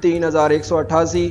3,188،